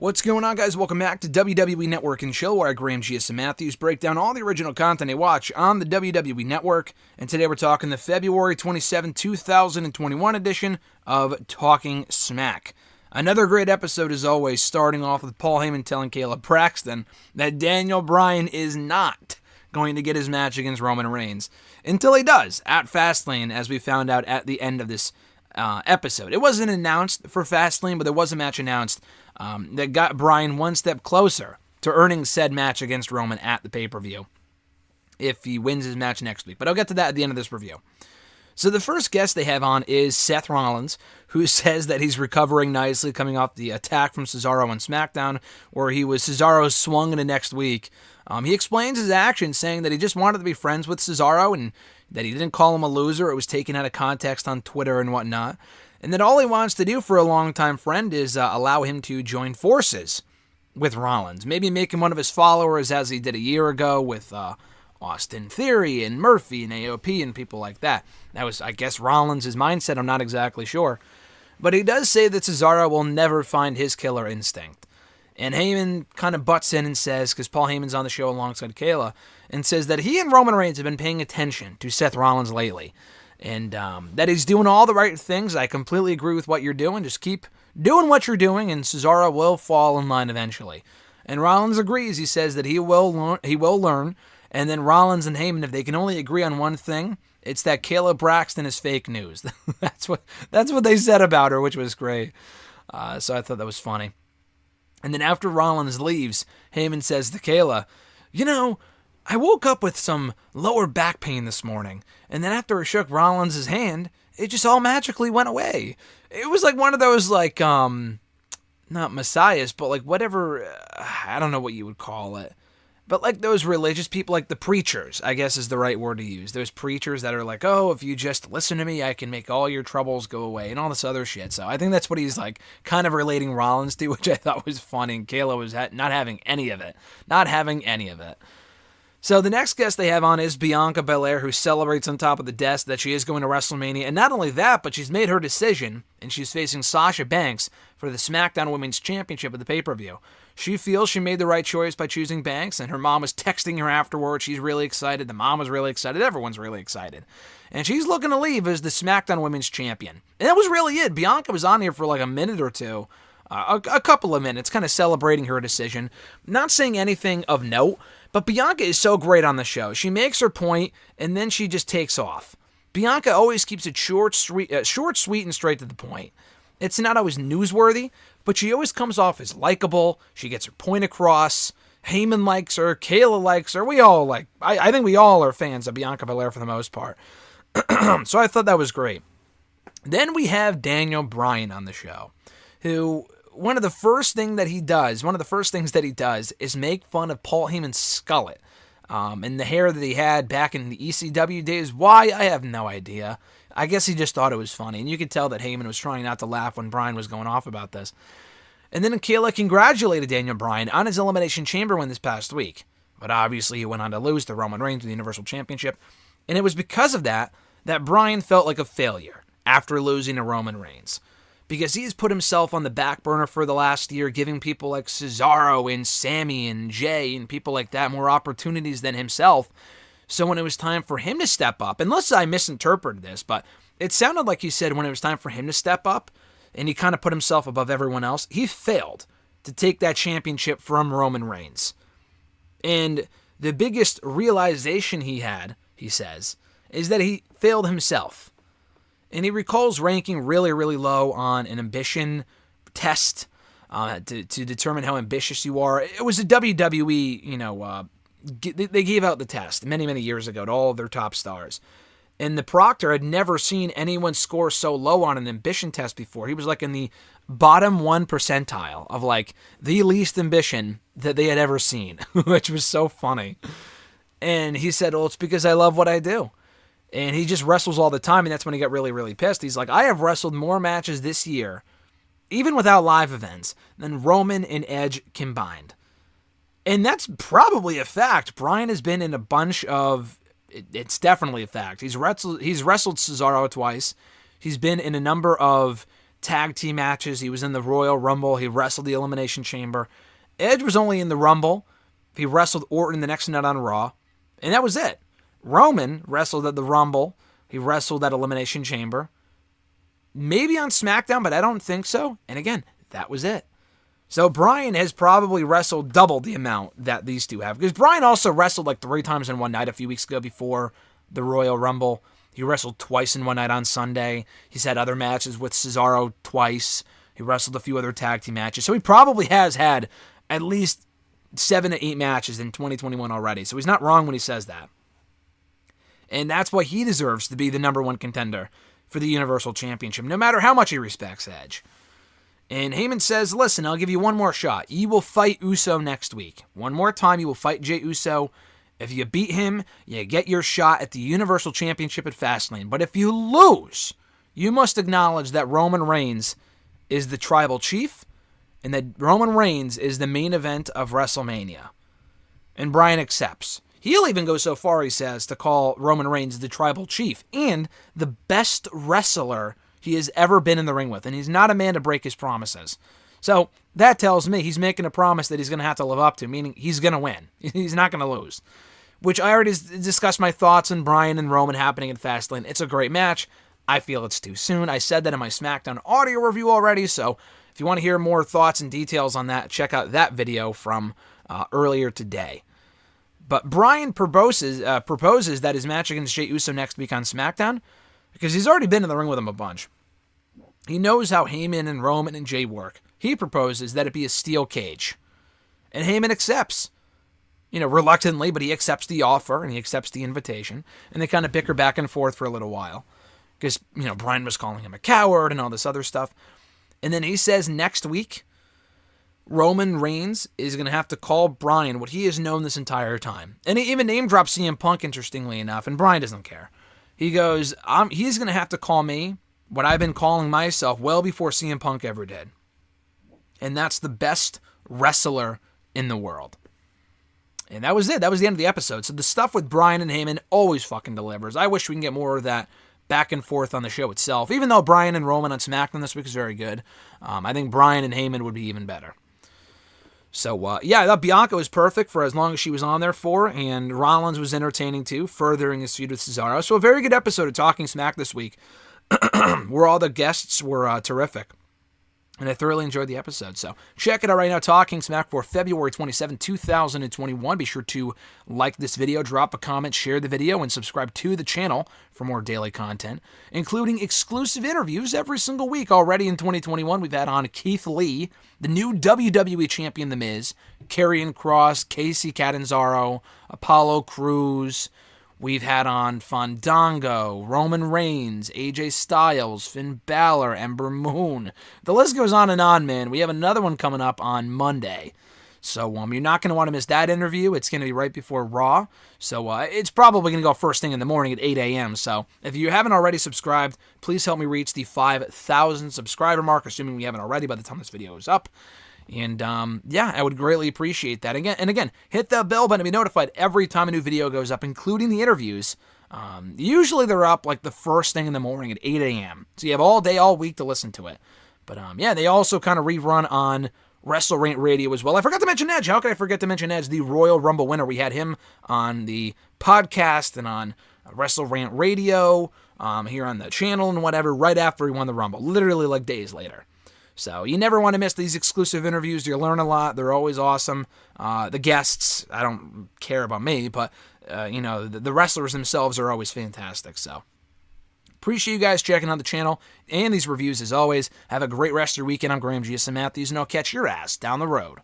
What's going on, guys? Welcome back to WWE Network and Chill, where I, Graham G.S. and Matthews, break down all the original content I watch on the WWE Network. And today we're talking the February 27, 2021 edition of Talking Smack. Another great episode as always, starting off with Paul Heyman telling Kayla Braxton that Daniel Bryan is not going to get his match against Roman Reigns until he does at Fastlane, as we found out at the end of this episode. It wasn't announced for Fastlane, but there was a match announced that got Bryan one step closer to earning said match against Roman at the pay-per-view if he wins his match next week. But I'll get to that at the end of this review. So the first guest they have on is Seth Rollins, who says that he's recovering nicely coming off the attack from Cesaro on SmackDown, where he was Cesaro swung into next week. He explains his actions, saying that he just wanted to be friends with Cesaro and that he didn't call him a loser. It was taken out of context on Twitter and whatnot. And that all he wants to do for a longtime friend is allow him to join forces with Rollins. Maybe make him one of his followers, as he did a year ago with Austin Theory and Murphy and AOP and people like that. That was, I guess, Rollins' mindset. I'm not exactly sure. But he does say that Cesaro will never find his killer instinct. And Heyman kind of butts in and says, because Paul Heyman's on the show alongside Kayla, and says that he and Roman Reigns have been paying attention to Seth Rollins lately. And that he's doing all the right things. I completely agree with what you're doing. Just keep doing what you're doing, and Cesaro will fall in line eventually. And Rollins agrees. He says that he will learn. And then Rollins and Heyman, if they can only agree on one thing, it's that Kayla Braxton is fake news. That's what they said about her, which was great. So I thought that was funny. And then after Rollins leaves, Heyman says to Kayla, "You know, I woke up with some lower back pain this morning, and then after I shook Rollins' hand, it just all magically went away." It was like one of those, like, not messiahs, but like whatever, I don't know what you would call it, but like those religious people, like the preachers, I guess is the right word to use. Those preachers that are like, oh, if you just listen to me, I can make all your troubles go away, and all this other shit. So I think that's what he's like kind of relating Rollins to, which I thought was funny, and Kayla was not having any of it. Not having any of it. So the next guest they have on is Bianca Belair, who celebrates on top of the desk that she is going to WrestleMania. And not only that, but she's made her decision, and she's facing Sasha Banks for the SmackDown Women's Championship at the pay-per-view. She feels she made the right choice by choosing Banks, and her mom was texting her afterwards. She's really excited. The mom was really excited. Everyone's really excited. And she's looking to leave as the SmackDown Women's Champion. And that was really it. Bianca was on here for like a minute or two. A couple of minutes, kind of celebrating her decision. Not saying anything of note, but Bianca is so great on the show. She makes her point, and then she just takes off. Bianca always keeps it short, sweet, and straight to the point. It's not always newsworthy, but she always comes off as likable. She gets her point across. Heyman likes her. Kayla likes her. We all like. I think we all are fans of Bianca Belair for the most part. So I thought that was great. Then we have Daniel Bryan on the show, who... One of the first things that he does is make fun of Paul Heyman's skullet. And the hair that he had back in the ECW days. Why? I have no idea. I guess he just thought it was funny. And you could tell that Heyman was trying not to laugh when Bryan was going off about this. And then Kayla congratulated Daniel Bryan on his Elimination Chamber win this past week. But obviously he went on to lose to Roman Reigns with the Universal Championship. And it was because of that Bryan felt like a failure after losing to Roman Reigns. Because he's put himself on the back burner for the last year, giving people like Cesaro and Sammy and Jay and people like that more opportunities than himself. So when it was time for him to step up, unless I misinterpreted this, but it sounded like he said when it was time for him to step up, and he kind of put himself above everyone else, he failed to take that championship from Roman Reigns. And the biggest realization he had, he says, is that he failed himself. And he recalls ranking really, really low on an ambition test to determine how ambitious you are. It was a WWE, they gave out the test many, many years ago to all of their top stars. And the proctor had never seen anyone score so low on an ambition test before. He was like in the bottom 1 percentile of like the least ambition that they had ever seen, which was so funny. And he said, well, it's because I love what I do. And he just wrestles all the time, and that's when he got really, really pissed. He's like, I have wrestled more matches this year, even without live events, than Roman and Edge combined. And that's probably a fact. Bryan has been in a bunch of... It's definitely a fact. He's wrestled Cesaro twice. He's been in a number of tag team matches. He was in the Royal Rumble. He wrestled the Elimination Chamber. Edge was only in the Rumble. He wrestled Orton the next night on Raw. And that was it. Roman wrestled at the Rumble. He wrestled at Elimination Chamber. Maybe on SmackDown, but I don't think so. And again, that was it. So Bryan has probably wrestled double the amount that these two have. Because Bryan also wrestled like 3 times in one night a few weeks ago before the Royal Rumble. He wrestled twice in one night on Sunday. He's had other matches with Cesaro twice. He wrestled a few other tag team matches. So he probably has had at least 7 to 8 matches in 2021 already. So he's not wrong when he says that. And that's why he deserves to be the number 1 contender for the Universal Championship, no matter how much he respects Edge. And Heyman says, listen, I'll give you one more shot. You will fight Uso next week. One more time, you will fight Jey Uso. If you beat him, you get your shot at the Universal Championship at Fastlane. But if you lose, you must acknowledge that Roman Reigns is the tribal chief and that Roman Reigns is the main event of WrestleMania. And Bryan accepts. He'll even go so far, he says, to call Roman Reigns the tribal chief and the best wrestler he has ever been in the ring with. And he's not a man to break his promises. So that tells me he's making a promise that he's going to have to live up to, meaning he's going to win. He's not going to lose. Which I already discussed my thoughts on Bryan and Roman happening at Fastlane. It's a great match. I feel it's too soon. I said that in my SmackDown audio review already, so if you want to hear more thoughts and details on that, check out that video from earlier today. But Bryan proposes that his match against Jey Uso next week on SmackDown, because he's already been in the ring with him a bunch. He knows how Heyman and Roman and Jey work. He proposes that it be a steel cage. And Heyman accepts. Reluctantly, but he accepts the offer and he accepts the invitation. And they kind of bicker back and forth for a little while. Because, Bryan was calling him a coward and all this other stuff. And then he says next week, Roman Reigns is going to have to call Bryan what he has known this entire time. And he even name drops CM Punk, interestingly enough, and Bryan doesn't care. He goes, he's going to have to call me what I've been calling myself well before CM Punk ever did. And that's the best wrestler in the world. And that was it. That was the end of the episode. So the stuff with Bryan and Heyman always fucking delivers. I wish we can get more of that back and forth on the show itself. Even though Bryan and Roman on SmackDown this week is very good, I think Bryan and Heyman would be even better. So, I thought Bianca was perfect for as long as she was on there for, and Rollins was entertaining too, furthering his feud with Cesaro. So a very good episode of Talking Smack this week, where all the guests were terrific. And I thoroughly enjoyed the episode. So check it out right now, Talking Smack for February 27, 2021. Be sure to like this video, drop a comment, share the video, and subscribe to the channel for more daily content, including exclusive interviews every single week. Already in 2021, we've had on Keith Lee, the new WWE Champion The Miz, Karrion Kross, Casey Catanzaro, Apollo Crews. We've had on Fandango, Roman Reigns, AJ Styles, Finn Balor, Ember Moon. The list goes on and on, man. We have another one coming up on Monday. So you're not going to want to miss that interview. It's going to be right before Raw. So it's probably going to go first thing in the morning at 8 a.m. So if you haven't already subscribed, please help me reach the 5,000 subscriber mark, assuming we haven't already by the time this video is up. And, I would greatly appreciate that. Again, hit that bell button to be notified every time a new video goes up, including the interviews. Usually they're up like the first thing in the morning at 8 a.m. So you have all day, all week to listen to it. But, they also kind of rerun on WrestleRant Radio as well. I forgot to mention Edge. How could I forget to mention Edge, the Royal Rumble winner? We had him on the podcast and on WrestleRant Radio, here on the channel and whatever, right after he won the Rumble. Literally like days later. So you never want to miss these exclusive interviews. You learn a lot. They're always awesome. The guests, I don't care about me, but, the wrestlers themselves are always fantastic. So appreciate you guys checking out the channel and these reviews as always. Have a great rest of your weekend. I'm Graham G.S. Matthews, and I'll catch your ass down the road.